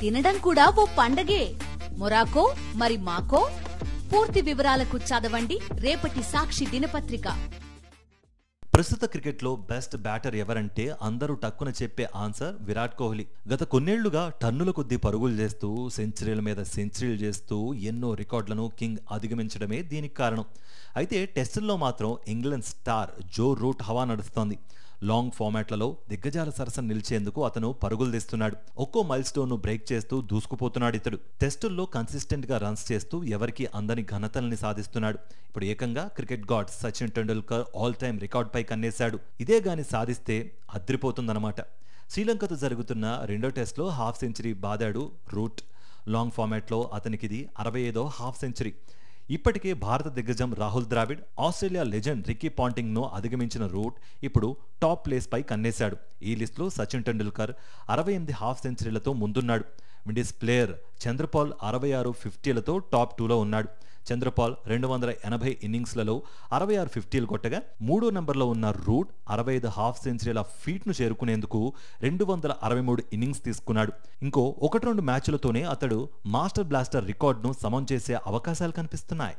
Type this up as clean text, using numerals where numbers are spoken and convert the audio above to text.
తినడం కూడా ఓ పండగే. మొరాకో మరి మాకో? పూర్తి వివరాలకు చదవండి రేపటి సాక్షి దినపత్రిక. ప్రస్తుత క్రికెట్లో బెస్ట్ బ్యాటర్ ఎవరంటే అందరూ టక్కున చెప్పే ఆన్సర్ విరాట్ కోహ్లీ. గత కొన్నేళ్లుగా టన్నుల కొద్దీ పరుగులు చేస్తూ సెంచరీల మీద సెంచరీలు చేస్తూ ఎన్నో రికార్డులను కింగ్ అధిగమించడమే దీనికి కారణం. అయితే టెస్టుల్లో మాత్రం ఇంగ్లాండ్ స్టార్ జో రూట్ హవా నడుస్తోంది. లాంగ్ ఫార్మాట్లలో దిగ్గజాల సరసన నిలిచేందుకు అతను పరుగులు తీస్తున్నాడు. ఒక్కో మైల్ స్టోన్ ను బ్రేక్ చేస్తూ దూసుకుపోతున్నాడు ఇతడు. టెస్టుల్లో కన్సిస్టెంట్ గా రన్స్ చేస్తూ ఎవరికి అందని ఘనతల్ని సాధిస్తున్నాడు. ఇప్పుడు ఏకంగా cricket god Sachin Tendulkar all time record పై కన్నేశాడు. ఇదే గాని సాధిస్తే అద్రిపోతుందన్నమాట. శ్రీలంకతో జరుగుతున్న రెండో టెస్ట్లో హాఫ్ సెంచరీ బాదాడు రూట్. లాంగ్ ఫార్మాట్లో అతనికిది 65వ హాఫ్ సెంచరీ. ఇప్పటికే భారత దిగ్గజం Rahul Dravid, Australia legend Ricky Ponting ను అధిగమించిన రూట్ ఇప్పుడు టాప్ ప్లేస్ పై కన్నేశాడు. ఈ లిస్టులో సచిన్ టెండూల్కర్ 68 హాఫ్ సెంచరీలతో ముందున్నాడు. విండీస్ ప్లేయర్ చంద్రపాల్ 66 50లతో టాప్ 2లో ఉన్నాడు. చంద్రపాల్ 280 ఇన్నింగ్స్లలో 66 50లు కొట్టగా 3వ నంబర్లో ఉన్న రూట్ 65 హాఫ్ సెంచరీల ఫీట్ను చేరుకునేందుకు 263 ఇన్నింగ్స్ తీసుకున్నాడు. ఇంకో 1-2 మ్యాచ్లతోనే అతడు మాస్టర్ బ్లాస్టర్ రికార్డును సమం చేసే అవకాశాలు కనిపిస్తున్నాయి.